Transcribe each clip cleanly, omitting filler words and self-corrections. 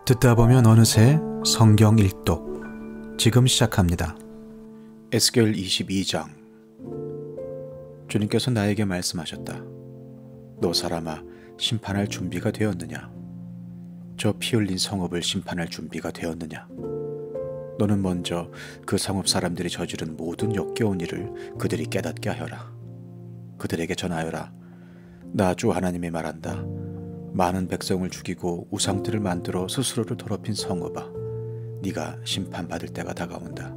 듣다 보면 어느새 성경 일독 지금 시작합니다. 에스겔 22장. 주님께서 나에게 말씀하셨다. 너 사람아, 심판할 준비가 되었느냐? 저 피 흘린 성읍을 심판할 준비가 되었느냐? 너는 먼저 그 성읍 사람들이 저지른 모든 역겨운 일을 그들이 깨닫게 하여라. 그들에게 전하여라. 나 주 하나님이 말한다. 많은 백성을 죽이고 우상들을 만들어 스스로를 더럽힌 성읍아, 네가 심판받을 때가 다가온다.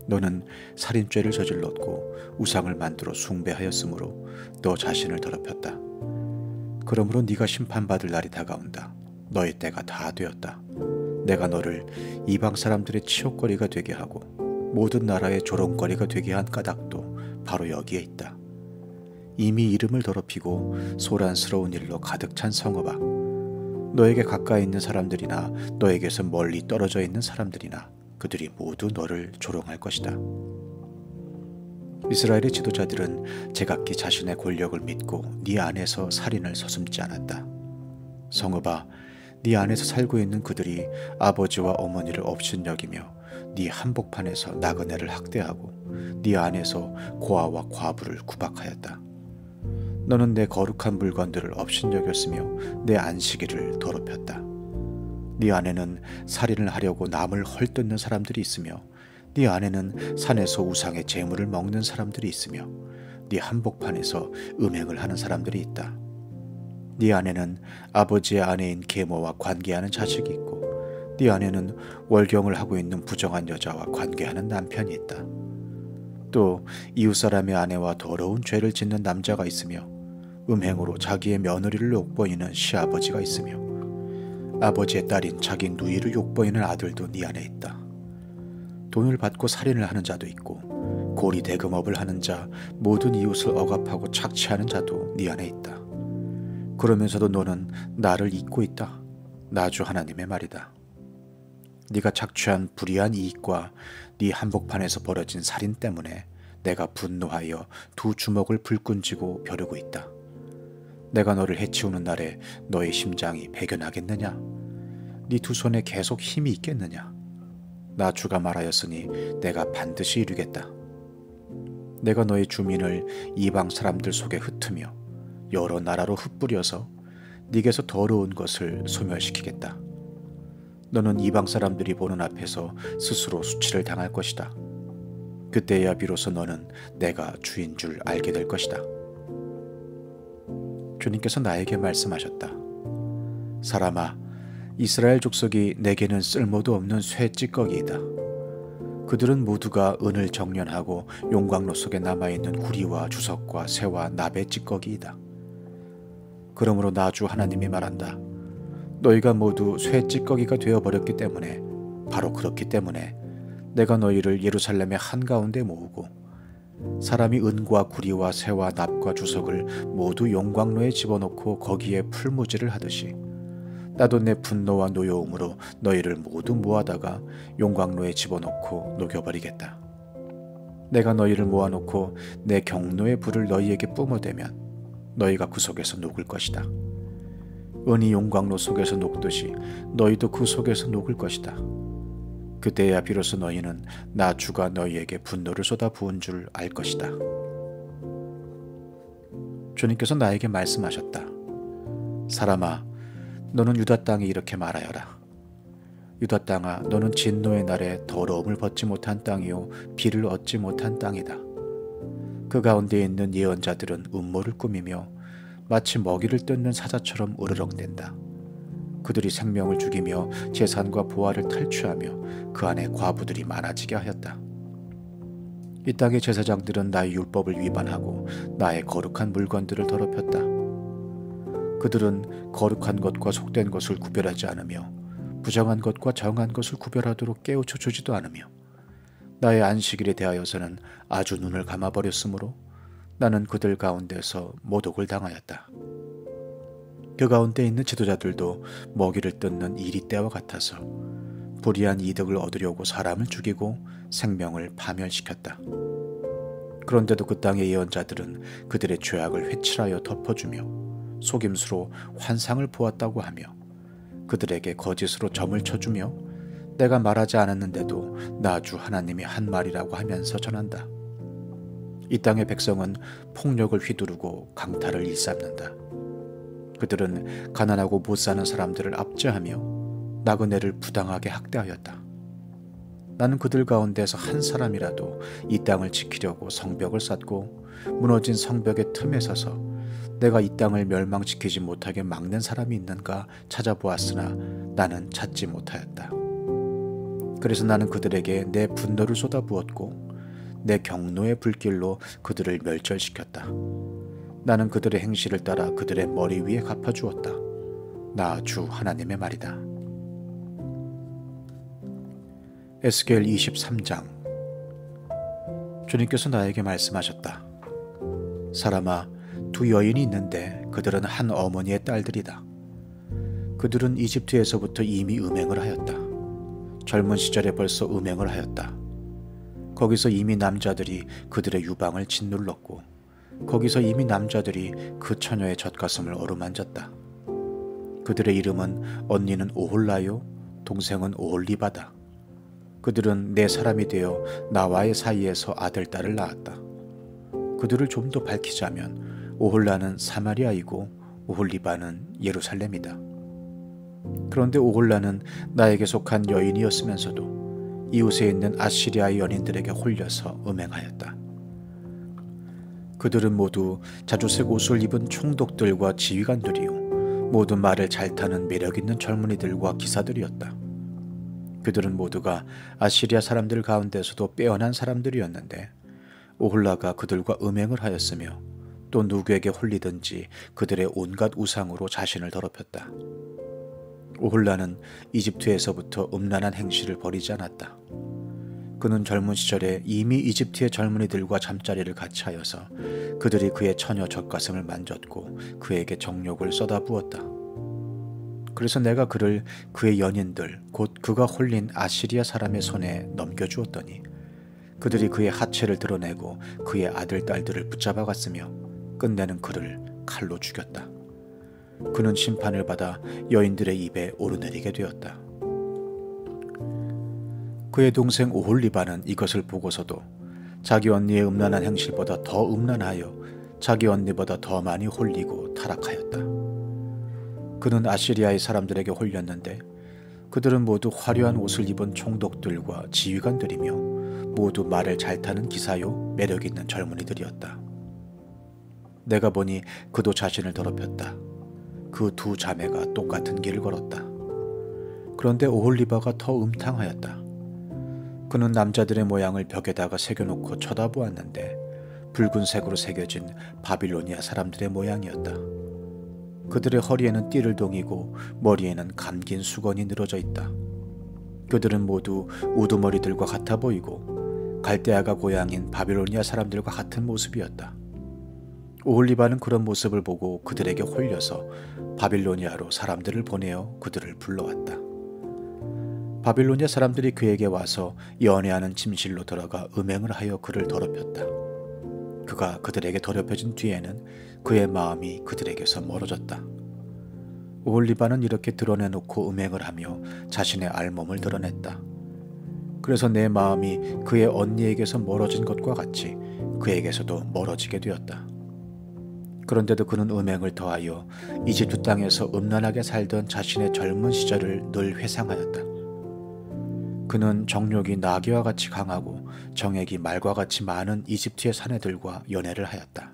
너는 살인죄를 저질렀고 우상을 만들어 숭배하였으므로 너 자신을 더럽혔다. 그러므로 네가 심판받을 날이 다가온다. 너의 때가 다 되었다. 내가 너를 이방 사람들의 치욕거리가 되게 하고 모든 나라의 조롱거리가 되게 한 까닭도 바로 여기에 있다. 이미 이름을 더럽히고 소란스러운 일로 가득 찬 성읍아, 너에게 가까이 있는 사람들이나 너에게서 멀리 떨어져 있는 사람들이나 그들이 모두 너를 조롱할 것이다. 이스라엘의 지도자들은 제각기 자신의 권력을 믿고 네 안에서 살인을 서슴지 않았다. 성읍아, 네 안에서 살고 있는 그들이 아버지와 어머니를 업신여기며 네 한복판에서 나그네를 학대하고 네 안에서 고아와 과부를 구박하였다. 너는 내 거룩한 물건들을 업신여겼으며 내 안식일을 더럽혔다. 네 안에는 살인을 하려고 남을 헐뜯는 사람들이 있으며 네 안에는 산에서 우상의 재물을 먹는 사람들이 있으며 네 한복판에서 음행을 하는 사람들이 있다. 네 안에는 아버지의 아내인 계모와 관계하는 자식이 있고 네 안에는 월경을 하고 있는 부정한 여자와 관계하는 남편이 있다. 또 이웃사람의 아내와 더러운 죄를 짓는 남자가 있으며 음행으로 자기의 며느리를 욕보이는 시아버지가 있으며 아버지의 딸인 자기 누이를 욕보이는 아들도 네 안에 있다. 돈을 받고 살인을 하는 자도 있고 고리 대금업을 하는 자, 모든 이웃을 억압하고 착취하는 자도 네 안에 있다. 그러면서도 너는 나를 잊고 있다. 나 주 하나님의 말이다. 네가 착취한 불의한 이익과 네 한복판에서 벌어진 살인 때문에 내가 분노하여 두 주먹을 불끈 쥐고 벼르고 있다. 내가 너를 해치우는 날에 너의 심장이 배견하겠느냐? 네 두 손에 계속 힘이 있겠느냐? 나 주가 말하였으니 내가 반드시 이루겠다. 내가 너의 주민을 이방 사람들 속에 흩으며 여러 나라로 흩뿌려서 네게서 더러운 것을 소멸시키겠다. 너는 이방 사람들이 보는 앞에서 스스로 수치를 당할 것이다. 그때야 비로소 너는 내가 주인 줄 알게 될 것이다. 주님께서 나에게 말씀하셨다. 사람아, 이스라엘 족속이 내게는 쓸모도 없는 쇠 찌꺼기이다. 그들은 모두가 은을 정련하고 용광로 속에 남아있는 구리와 주석과 새와 납의 찌꺼기이다. 그러므로 나 주 하나님이 말한다. 너희가 모두 쇠 찌꺼기가 되어버렸기 때문에, 바로 그렇기 때문에 내가 너희를 예루살렘의 한가운데 모으고 사람이 은과 구리와 새와 납과 주석을 모두 용광로에 집어넣고 거기에 풀무질을 하듯이 나도 내 분노와 노여움으로 너희를 모두 모아다가 용광로에 집어넣고 녹여버리겠다. 내가 너희를 모아놓고 내 경노의 불을 너희에게 뿜어대면 너희가 그 속에서 녹을 것이다. 은이 용광로 속에서 녹듯이 너희도 그 속에서 녹을 것이다. 그때야 비로소 너희는 나 주가 너희에게 분노를 쏟아 부은 줄 알 것이다. 주님께서 나에게 말씀하셨다. 사람아, 너는 유다 땅에 이렇게 말하여라. 유다 땅아, 너는 진노의 날에 더러움을 벗지 못한 땅이요 비를 얻지 못한 땅이다. 그 가운데 있는 예언자들은 음모를 꾸미며 마치 먹이를 뜯는 사자처럼 으르렁댄다. 그들이 생명을 죽이며 재산과 보화를 탈취하며 그 안에 과부들이 많아지게 하였다. 이 땅의 제사장들은 나의 율법을 위반하고 나의 거룩한 물건들을 더럽혔다. 그들은 거룩한 것과 속된 것을 구별하지 않으며 부정한 것과 정한 것을 구별하도록 깨우쳐 주지도 않으며 나의 안식일에 대하여서는 아주 눈을 감아버렸으므로 나는 그들 가운데서 모독을 당하였다. 그 가운데 있는 지도자들도 먹이를 뜯는 이리 때와 같아서 불의한 이득을 얻으려고 사람을 죽이고 생명을 파멸시켰다. 그런데도 그 땅의 예언자들은 그들의 죄악을 회칠하여 덮어주며 속임수로 환상을 보았다고 하며 그들에게 거짓으로 점을 쳐주며 내가 말하지 않았는데도 나 주 하나님이 한 말이라고 하면서 전한다. 이 땅의 백성은 폭력을 휘두르고 강탈을 일삼는다. 그들은 가난하고 못 사는 사람들을 압제하며 나그네를 부당하게 학대하였다. 나는 그들 가운데서 한 사람이라도 이 땅을 지키려고 성벽을 쌓고 무너진 성벽의 틈에 서서 내가 이 땅을 멸망시키지 못하게 막는 사람이 있는가 찾아보았으나 나는 찾지 못하였다. 그래서 나는 그들에게 내 분노를 쏟아부었고 내 경노의 불길로 그들을 멸절시켰다. 나는 그들의 행실을 따라 그들의 머리 위에 갚아주었다. 나 주 하나님의 말이다. 에스겔 23장. 주님께서 나에게 말씀하셨다. 사람아, 두 여인이 있는데 그들은 한 어머니의 딸들이다. 그들은 이집트에서부터 이미 음행을 하였다. 젊은 시절에 벌써 음행을 하였다. 거기서 이미 남자들이 그들의 유방을 짓눌렀고 거기서 이미 남자들이 그 처녀의 젖가슴을 어루만졌다. 그들의 이름은 언니는 오홀라요, 동생은 오홀리바다. 그들은 내 사람이 되어 나와의 사이에서 아들, 딸을 낳았다. 그들을 좀 더 밝히자면 오홀라는 사마리아이고 오홀리바는 예루살렘이다. 그런데 오홀라는 나에게 속한 여인이었으면서도 이웃에 있는 아시리아의 연인들에게 홀려서 음행하였다. 그들은 모두 자주색 옷을 입은 총독들과 지휘관들이요 모두 말을 잘 타는 매력 있는 젊은이들과 기사들이었다. 그들은 모두가 아시리아 사람들 가운데서도 빼어난 사람들이었는데 오홀라가 그들과 음행을 하였으며 또 누구에게 홀리든지 그들의 온갖 우상으로 자신을 더럽혔다. 오홀라는 이집트에서부터 음란한 행실을 버리지 않았다. 그는 젊은 시절에 이미 이집트의 젊은이들과 잠자리를 같이 하여서 그들이 그의 처녀 젖가슴을 만졌고 그에게 정욕을 쏟아부었다. 그래서 내가 그를 그의 연인들 곧 그가 홀린 아시리아 사람의 손에 넘겨주었더니 그들이 그의 하체를 드러내고 그의 아들, 딸들을 붙잡아갔으며 끝내는 그를 칼로 죽였다. 그는 심판을 받아 여인들의 입에 오르내리게 되었다. 그의 동생 오홀리바는 이것을 보고서도 자기 언니의 음란한 행실보다 더 음란하여 자기 언니보다 더 많이 홀리고 타락하였다. 그는 아시리아의 사람들에게 홀렸는데 그들은 모두 화려한 옷을 입은 총독들과 지휘관들이며 모두 말을 잘 타는 기사요 매력 있는 젊은이들이었다. 내가 보니 그도 자신을 더럽혔다. 그 두 자매가 똑같은 길을 걸었다. 그런데 오홀리바가 더 음탕하였다. 그는 남자들의 모양을 벽에다가 새겨놓고 쳐다보았는데 붉은색으로 새겨진 바빌로니아 사람들의 모양이었다. 그들의 허리에는 띠를 동이고 머리에는 감긴 수건이 늘어져 있다. 그들은 모두 우두머리들과 같아 보이고 갈대아가 고향인 바빌로니아 사람들과 같은 모습이었다. 오홀리바는 그런 모습을 보고 그들에게 홀려서 바빌로니아로 사람들을 보내어 그들을 불러왔다. 바빌로니아 사람들이 그에게 와서 연애하는 침실로 들어가 음행을 하여 그를 더럽혔다. 그가 그들에게 더럽혀진 뒤에는 그의 마음이 그들에게서 멀어졌다. 오홀리바는 이렇게 드러내놓고 음행을 하며 자신의 알몸을 드러냈다. 그래서 내 마음이 그의 언니에게서 멀어진 것과 같이 그에게서도 멀어지게 되었다. 그런데도 그는 음행을 더하여 이집트 땅에서 음란하게 살던 자신의 젊은 시절을 늘 회상하였다. 그는 정욕이 나귀와 같이 강하고 정액이 말과 같이 많은 이집트의 사내들과 연애를 하였다.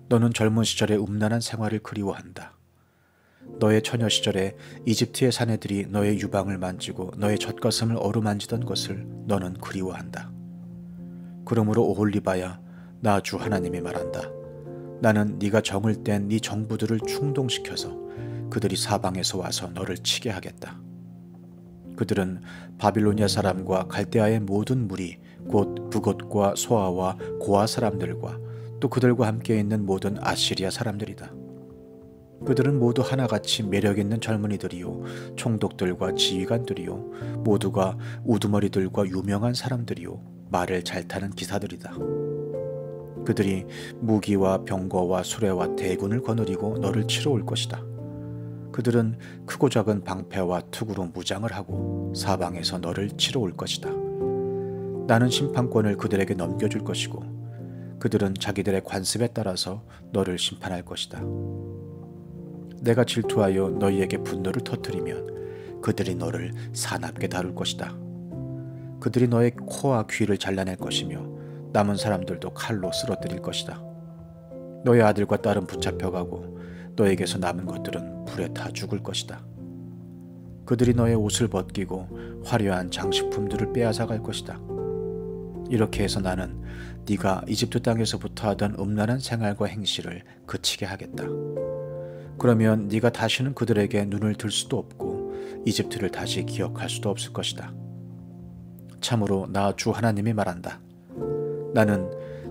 너는 젊은 시절의 음란한 생활을 그리워한다. 너의 처녀 시절에 이집트의 사내들이 너의 유방을 만지고 너의 젖가슴을 어루만지던 것을 너는 그리워한다. 그러므로 오홀리바야, 나 주 하나님이 말한다. 나는 네가 정을 뗀 네 정부들을 충동시켜서 그들이 사방에서 와서 너를 치게 하겠다. 그들은 바빌로니아 사람과 갈대아의 모든 무리 곧 북옷과 소아와 고아 사람들과 또 그들과 함께 있는 모든 아시리아 사람들이다. 그들은 모두 하나같이 매력있는 젊은이들이요 총독들과 지휘관들이요 모두가 우두머리들과 유명한 사람들이요 말을 잘 타는 기사들이다. 그들이 무기와 병거와 수레와 대군을 거느리고 너를 치러 올 것이다. 그들은 크고 작은 방패와 투구로 무장을 하고 사방에서 너를 치러 올 것이다. 나는 심판권을 그들에게 넘겨줄 것이고 그들은 자기들의 관습에 따라서 너를 심판할 것이다. 내가 질투하여 너희에게 분노를 터뜨리면 그들이 너를 사납게 다룰 것이다. 그들이 너의 코와 귀를 잘라낼 것이며 남은 사람들도 칼로 쓰러뜨릴 것이다. 너의 아들과 딸은 붙잡혀가고 너에게서 남은 것들은 불에 타 죽을 것이다. 그들이 너의 옷을 벗기고 화려한 장식품들을 빼앗아갈 것이다. 이렇게 해서 나는 네가 이집트 땅에서부터 하던 음란한 생활과 행실을 그치게 하겠다. 그러면 네가 다시는 그들에게 눈을 들 수도 없고 이집트를 다시 기억할 수도 없을 것이다. 참으로 나 주 하나님이 말한다. 나는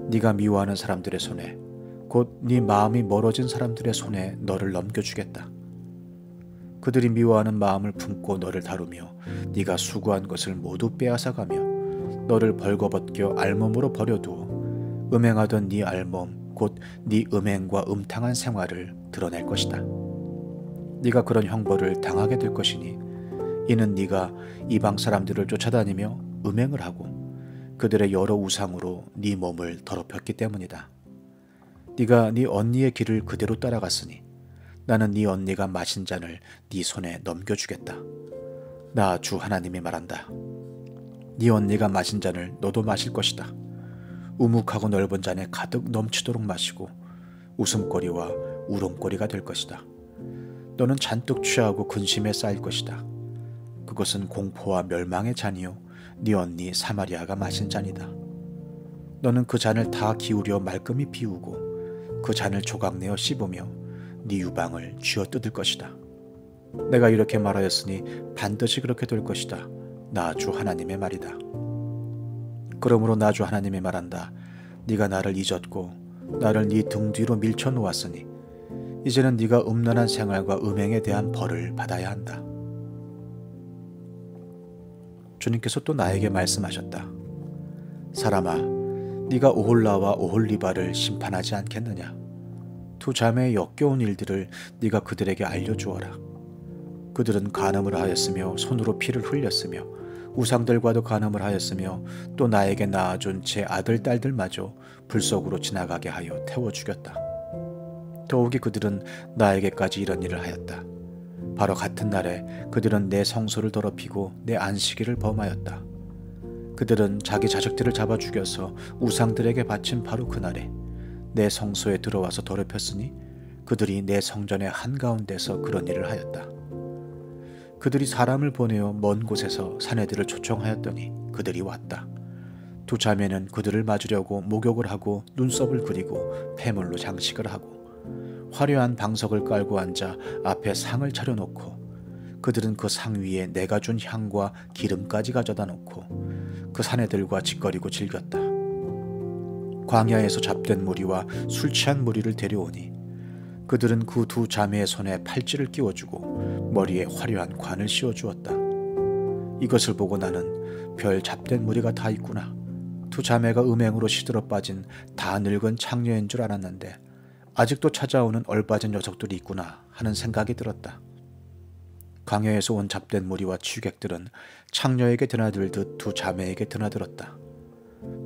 네가 미워하는 사람들의 손에 곧 네 마음이 멀어진 사람들의 손에 너를 넘겨주겠다. 그들이 미워하는 마음을 품고 너를 다루며 네가 수고한 것을 모두 빼앗아가며 너를 벌거벗겨 알몸으로 버려두어 음행하던 네 알몸 곧 네 음행과 음탕한 생활을 드러낼 것이다. 네가 그런 형벌을 당하게 될 것이니 이는 네가 이방 사람들을 쫓아다니며 음행을 하고 그들의 여러 우상으로 네 몸을 더럽혔기 때문이다. 네가 네 언니의 길을 그대로 따라갔으니 나는 네 언니가 마신 잔을 네 손에 넘겨주겠다. 나 주 하나님이 말한다. 네 언니가 마신 잔을 너도 마실 것이다. 우묵하고 넓은 잔에 가득 넘치도록 마시고 웃음거리와 울음거리가 될 것이다. 너는 잔뜩 취하고 근심에 쌓일 것이다. 그것은 공포와 멸망의 잔이요 네 언니 사마리아가 마신 잔이다. 너는 그 잔을 다 기울여 말끔히 비우고 그 잔을 조각내어 씹으며 네 유방을 쥐어뜯을 것이다. 내가 이렇게 말하였으니 반드시 그렇게 될 것이다. 나 주 하나님의 말이다. 그러므로 나 주 하나님이 말한다. 네가 나를 잊었고 나를 네 등 뒤로 밀쳐 놓았으니 이제는 네가 음란한 생활과 음행에 대한 벌을 받아야 한다. 주님께서 또 나에게 말씀하셨다. 사람아, 네가 오홀라와 오홀리바를 심판하지 않겠느냐? 두 자매의 역겨운 일들을 네가 그들에게 알려주어라. 그들은 간음을 하였으며 손으로 피를 흘렸으며 우상들과도 간음을 하였으며 또 나에게 낳아준 제 아들 딸들마저 불 속으로 지나가게 하여 태워 죽였다. 더욱이 그들은 나에게까지 이런 일을 하였다. 바로 같은 날에 그들은 내 성소를 더럽히고 내 안식일을 범하였다. 그들은 자기 자식들을 잡아 죽여서 우상들에게 바친 바로 그날에 내 성소에 들어와서 더럽혔으니 그들이 내 성전의 한가운데서 그런 일을 하였다. 그들이 사람을 보내어 먼 곳에서 사내들을 초청하였더니 그들이 왔다. 두 자매는 그들을 맞으려고 목욕을 하고 눈썹을 그리고 폐물로 장식을 하고 화려한 방석을 깔고 앉아 앞에 상을 차려놓고 그들은 그 상 위에 내가 준 향과 기름까지 가져다 놓고 그 사내들과 짓거리고 즐겼다. 광야에서 잡된 무리와 술 취한 무리를 데려오니 그들은 그 두 자매의 손에 팔찌를 끼워주고 머리에 화려한 관을 씌워주었다. 이것을 보고 나는 별 잡된 무리가 다 있구나. 두 자매가 음행으로 시들어 빠진 다 늙은 창녀인 줄 알았는데 아직도 찾아오는 얼빠진 녀석들이 있구나 하는 생각이 들었다. 광야에서 온 잡된 무리와 취객들은 창녀에게 드나들듯 두 자매에게 드나들었다.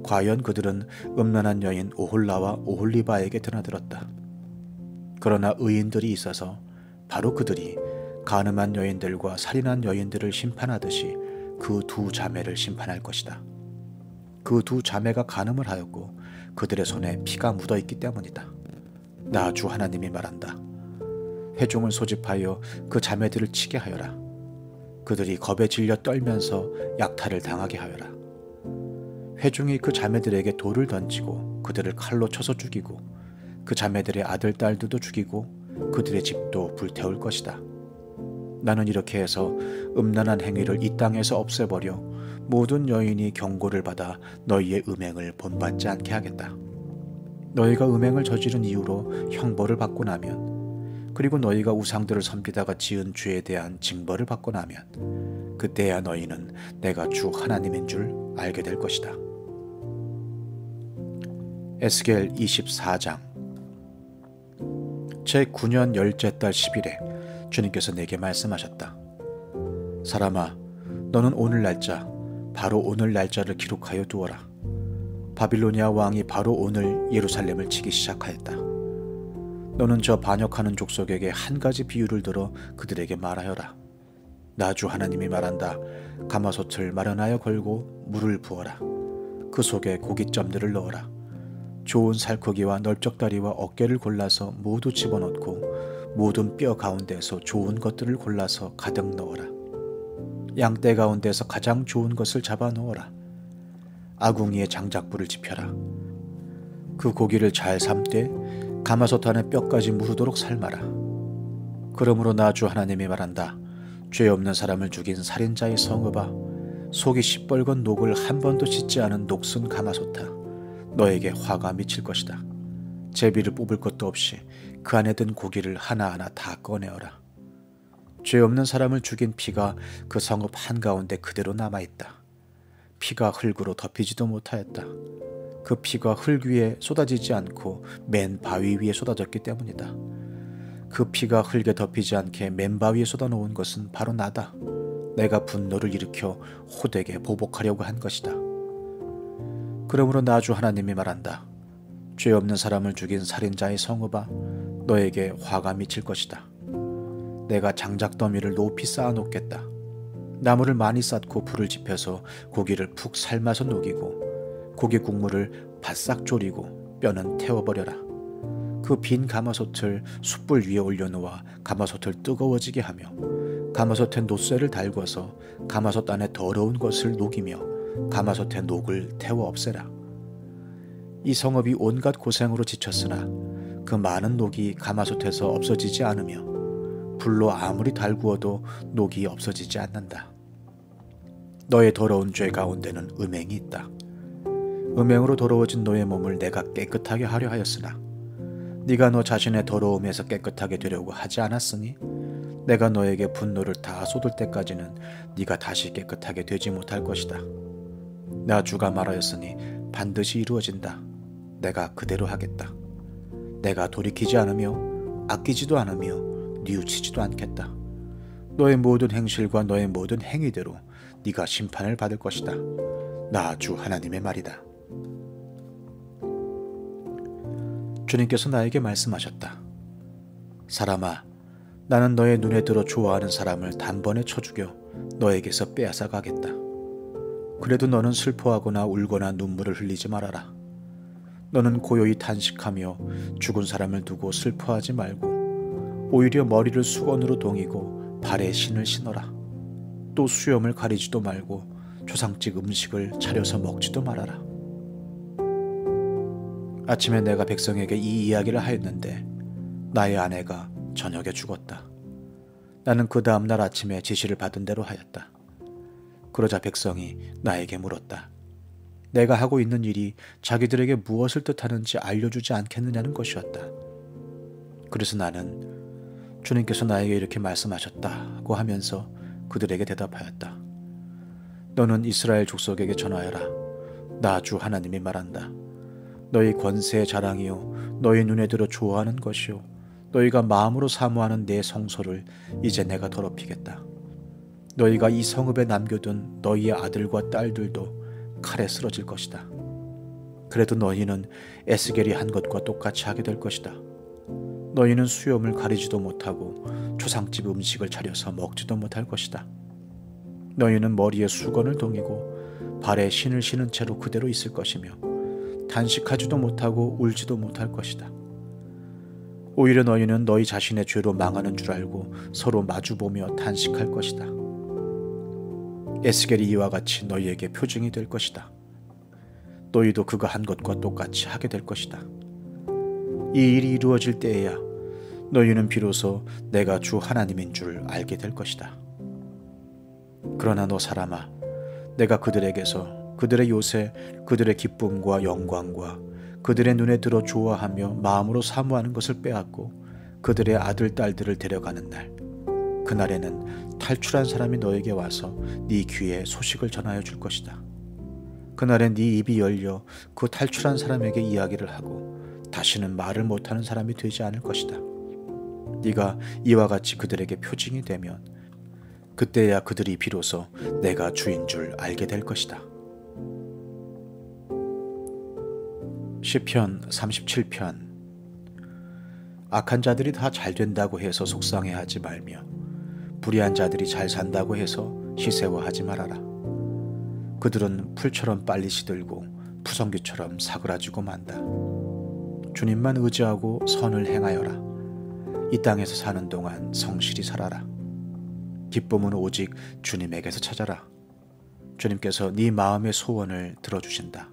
과연 그들은 음란한 여인 오홀라와 오홀리바에게 드나들었다. 그러나 의인들이 있어서 바로 그들이 간음한 여인들과 살인한 여인들을 심판하듯이 그 두 자매를 심판할 것이다. 그 두 자매가 간음을 하였고 그들의 손에 피가 묻어있기 때문이다. 나 주 하나님이 말한다. 회중을 소집하여 그 자매들을 치게 하여라. 그들이 겁에 질려 떨면서 약탈을 당하게 하여라. 회중이 그 자매들에게 돌을 던지고 그들을 칼로 쳐서 죽이고 그 자매들의 아들 딸들도 죽이고 그들의 집도 불태울 것이다. 나는 이렇게 해서 음란한 행위를 이 땅에서 없애버려 모든 여인이 경고를 받아 너희의 음행을 본받지 않게 하겠다. 너희가 음행을 저지른 이유로 형벌을 받고 나면 그리고 너희가 우상들을 섬기다가 지은 죄에 대한 징벌을 받고 나면 그때야 너희는 내가 주 하나님인 줄 알게 될 것이다. 에스겔 24장. 제9년 열째 달 10일에 주님께서 내게 말씀하셨다. 사람아, 너는 오늘 날짜, 바로 오늘 날짜를 기록하여 두어라. 바빌로니아 왕이 바로 오늘 예루살렘을 치기 시작하였다. 너는 저 반역하는 족속에게 한 가지 비유를 들어 그들에게 말하여라. 나 주 하나님이 말한다. 가마솥을 마련하여 걸고 물을 부어라. 그 속에 고깃점들을 넣어라. 좋은 살코기와 널쩍다리와 어깨를 골라서 모두 집어넣고 모든 뼈 가운데서 좋은 것들을 골라서 가득 넣어라. 양떼 가운데서 가장 좋은 것을 잡아 넣어라. 아궁이에 장작불을 지펴라. 그 고기를 잘 삶되 가마솥 안에 뼈까지 무르도록 삶아라. 그러므로 나 주 하나님이 말한다. 죄 없는 사람을 죽인 살인자의 성읍아, 속이 시뻘건 녹을 한 번도 씻지 않은 녹슨 가마솥아, 너에게 화가 미칠 것이다. 제비를 뽑을 것도 없이 그 안에 든 고기를 하나하나 다 꺼내어라. 죄 없는 사람을 죽인 피가 그 성읍 한가운데 그대로 남아있다. 피가 흙으로 덮이지도 못하였다. 그 피가 흙 위에 쏟아지지 않고 맨 바위 위에 쏟아졌기 때문이다. 그 피가 흙에 덮이지 않게 맨 바위에 쏟아놓은 것은 바로 나다. 내가 분노를 일으켜 호되게 보복하려고 한 것이다. 그러므로 나 주 하나님이 말한다. 죄 없는 사람을 죽인 살인자의 성읍아, 너에게 화가 미칠 것이다. 내가 장작더미를 높이 쌓아놓겠다. 나무를 많이 쌓고 불을 지펴서 고기를 푹 삶아서 녹이고 고기 국물을 바싹 졸이고 뼈는 태워버려라. 그 빈 가마솥을 숯불 위에 올려놓아 가마솥을 뜨거워지게 하며 가마솥에 노쇠를 달궈서 가마솥 안에 더러운 것을 녹이며 가마솥의 녹을 태워 없애라. 이 성읍이 온갖 고생으로 지쳤으나 그 많은 녹이 가마솥에서 없어지지 않으며 불로 아무리 달구어도 녹이 없어지지 않는다. 너의 더러운 죄 가운데는 음행이 있다. 음행으로 더러워진 너의 몸을 내가 깨끗하게 하려 하였으나 네가 너 자신의 더러움에서 깨끗하게 되려고 하지 않았으니 내가 너에게 분노를 다 쏟을 때까지는 네가 다시 깨끗하게 되지 못할 것이다. 나 주가 말하였으니 반드시 이루어진다. 내가 그대로 하겠다. 내가 돌이키지 않으며 아끼지도 않으며 뉘우치지도 않겠다. 너의 모든 행실과 너의 모든 행위대로 네가 심판을 받을 것이다. 나 주 하나님의 말이다. 주님께서 나에게 말씀하셨다. 사람아, 나는 너의 눈에 들어 좋아하는 사람을 단번에 쳐 죽여 너에게서 빼앗아 가겠다. 그래도 너는 슬퍼하거나 울거나 눈물을 흘리지 말아라. 너는 고요히 탄식하며 죽은 사람을 두고 슬퍼하지 말고 오히려 머리를 수건으로 동이고 발에 신을 신어라. 또 수염을 가리지도 말고 조상집 음식을 차려서 먹지도 말아라. 아침에 내가 백성에게 이 이야기를 하였는데 나의 아내가 저녁에 죽었다. 나는 그 다음 날 아침에 지시를 받은 대로 하였다. 그러자 백성이 나에게 물었다. 내가 하고 있는 일이 자기들에게 무엇을 뜻하는지 알려주지 않겠느냐는 것이었다. 그래서 나는 주님께서 나에게 이렇게 말씀하셨다고 하면서 그들에게 대답하였다. 너는 이스라엘 족속에게 전하여라. 나 주 하나님이 말한다. 너희 권세의 자랑이요 너희 눈에 들어 좋아하는 것이요 너희가 마음으로 사모하는 내 성소를 이제 내가 더럽히겠다. 너희가 이 성읍에 남겨둔 너희의 아들과 딸들도 칼에 쓰러질 것이다. 그래도 너희는 에스겔이 한 것과 똑같이 하게 될 것이다. 너희는 수염을 가리지도 못하고 초상집 음식을 차려서 먹지도 못할 것이다. 너희는 머리에 수건을 동이고 발에 신을 신은 채로 그대로 있을 것이며 단식하지도 못하고 울지도 못할 것이다. 오히려 너희는 너희 자신의 죄로 망하는 줄 알고 서로 마주보며 단식할 것이다. 에스겔이 이와 같이 너희에게 표징이 될 것이다. 너희도 그가 한 것과 똑같이 하게 될 것이다. 이 일이 이루어질 때에야 너희는 비로소 내가 주 하나님인 줄 알게 될 것이다. 그러나 너 사람아, 내가 그들에게서 그들의 요새, 그들의 기쁨과 영광과 그들의 눈에 들어 좋아하며 마음으로 사모하는 것을 빼앗고 그들의 아들, 딸들을 데려가는 날, 그날에는 탈출한 사람이 너에게 와서 네 귀에 소식을 전하여 줄 것이다. 그날엔 네 입이 열려 그 탈출한 사람에게 이야기를 하고 다시는 말을 못하는 사람이 되지 않을 것이다. 네가 이와 같이 그들에게 표징이 되면 그때야 그들이 비로소 내가 주인 줄 알게 될 것이다. 시편 37편. 악한 자들이 다 잘 된다고 해서 속상해하지 말며 불의한 자들이 잘 산다고 해서 시세화하지 말아라. 그들은 풀처럼 빨리 시들고 푸성귀처럼 사그라지고 만다. 주님만 의지하고 선을 행하여라. 이 땅에서 사는 동안 성실히 살아라. 기쁨은 오직 주님에게서 찾아라. 주님께서 네 마음의 소원을 들어주신다.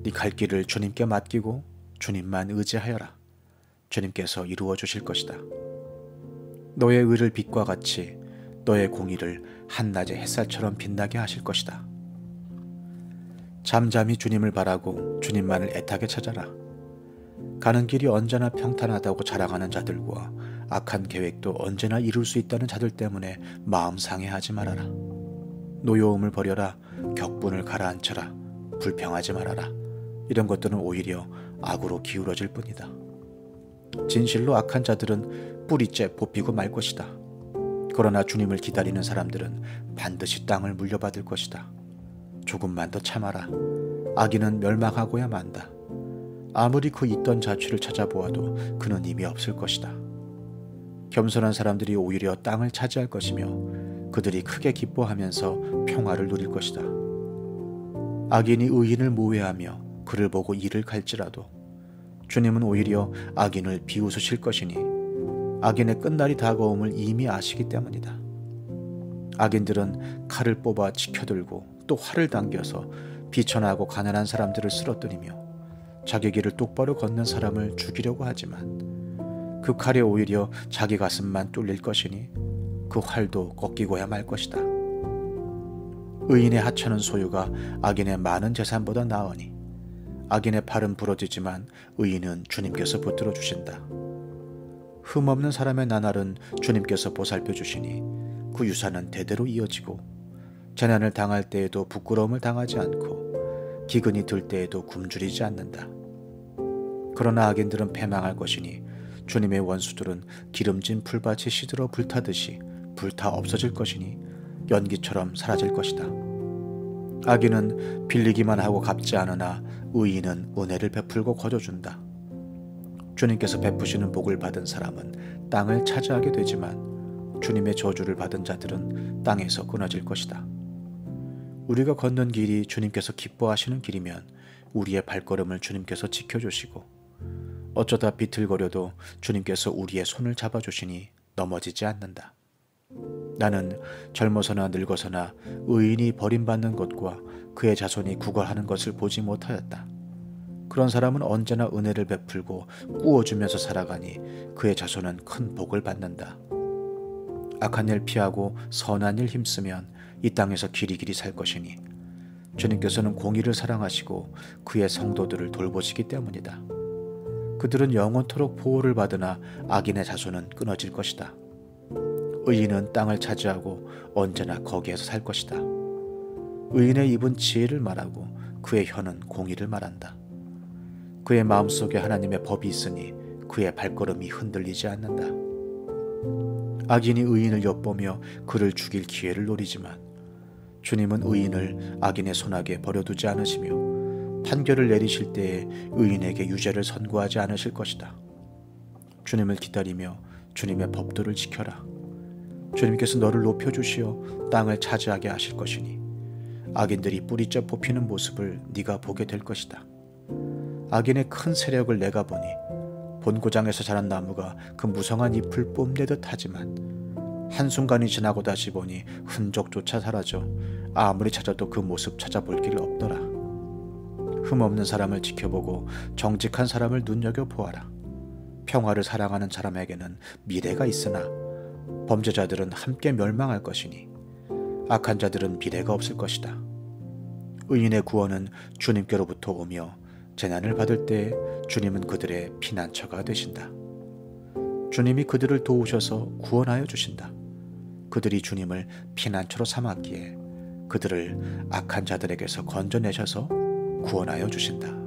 네 갈 길을 주님께 맡기고 주님만 의지하여라. 주님께서 이루어 주실 것이다. 너의 의를 빛과 같이 너의 공의를 한낮의 햇살처럼 빛나게 하실 것이다. 잠잠히 주님을 바라고 주님만을 애타게 찾아라. 가는 길이 언제나 평탄하다고 자랑하는 자들과 악한 계획도 언제나 이룰 수 있다는 자들 때문에 마음 상해하지 말아라. 노여움을 버려라. 격분을 가라앉혀라. 불평하지 말아라. 이런 것들은 오히려 악으로 기울어질 뿐이다. 진실로 악한 자들은 뿌리째 뽑히고 말 것이다. 그러나 주님을 기다리는 사람들은 반드시 땅을 물려받을 것이다. 조금만 더 참아라. 악인은 멸망하고야 만다. 아무리 그 있던 자취를 찾아보아도 그는 이미 없을 것이다. 겸손한 사람들이 오히려 땅을 차지할 것이며 그들이 크게 기뻐하면서 평화를 누릴 것이다. 악인이 의인을 모해하며 그를 보고 이를 갈지라도 주님은 오히려 악인을 비웃으실 것이니 악인의 끝날이 다가옴을 이미 아시기 때문이다. 악인들은 칼을 뽑아 치켜들고 또 활을 당겨서 비천하고 가난한 사람들을 쓰러뜨리며 자기 길을 똑바로 걷는 사람을 죽이려고 하지만 그 칼이 오히려 자기 가슴만 뚫릴 것이니 그 활도 꺾이고야 말 것이다. 의인의 하찮은 소유가 악인의 많은 재산보다 나으니 악인의 팔은 부러지지만 의인은 주님께서 붙들어 주신다. 흠없는 사람의 나날은 주님께서 보살펴 주시니 그 유산은 대대로 이어지고 재난을 당할 때에도 부끄러움을 당하지 않고 기근이 들 때에도 굶주리지 않는다. 그러나 악인들은 패망할 것이니 주님의 원수들은 기름진 풀밭이 시들어 불타듯이 불타 없어질 것이니 연기처럼 사라질 것이다. 악인은 빌리기만 하고 갚지 않으나 의인은 은혜를 베풀고 거저준다. 주님께서 베푸시는 복을 받은 사람은 땅을 차지하게 되지만 주님의 저주를 받은 자들은 땅에서 끊어질 것이다. 우리가 걷는 길이 주님께서 기뻐하시는 길이면 우리의 발걸음을 주님께서 지켜주시고 어쩌다 비틀거려도 주님께서 우리의 손을 잡아주시니 넘어지지 않는다. 나는 젊어서나 늙어서나 의인이 버림받는 것과 그의 자손이 구걸하는 것을 보지 못하였다. 그런 사람은 언제나 은혜를 베풀고 꾸어주면서 살아가니 그의 자손은 큰 복을 받는다. 악한 일 피하고 선한 일 힘쓰면 이 땅에서 길이길이 살 것이니 주님께서는 공의를 사랑하시고 그의 성도들을 돌보시기 때문이다. 그들은 영원토록 보호를 받으나 악인의 자손은 끊어질 것이다. 의인은 땅을 차지하고 언제나 거기에서 살 것이다. 의인의 입은 지혜를 말하고 그의 혀는 공의를 말한다. 그의 마음속에 하나님의 법이 있으니 그의 발걸음이 흔들리지 않는다. 악인이 의인을 엿보며 그를 죽일 기회를 노리지만 주님은 의인을 악인의 손아귀에 버려두지 않으시며 판결을 내리실 때에 의인에게 유죄를 선고하지 않으실 것이다. 주님을 기다리며 주님의 법도를 지켜라. 주님께서 너를 높여주시어 땅을 차지하게 하실 것이니 악인들이 뿌리째 뽑히는 모습을 네가 보게 될 것이다. 악인의 큰 세력을 내가 보니 본고장에서 자란 나무가 그 무성한 잎을 뽐내듯 하지만 한순간이 지나고 다시 보니 흔적조차 사라져 아무리 찾아도 그 모습 찾아볼 길 없더라. 흠없는 사람을 지켜보고 정직한 사람을 눈여겨보아라. 평화를 사랑하는 사람에게는 미래가 있으나 범죄자들은 함께 멸망할 것이니 악한 자들은 미래가 없을 것이다. 의인의 구원은 주님께로부터 오며 재난을 받을 때 주님은 그들의 피난처가 되신다. 주님이 그들을 도우셔서 구원하여 주신다. 그들이 주님을 피난처로 삼았기에 그들을 악한 자들에게서 건져내셔서 구원하여 주신다.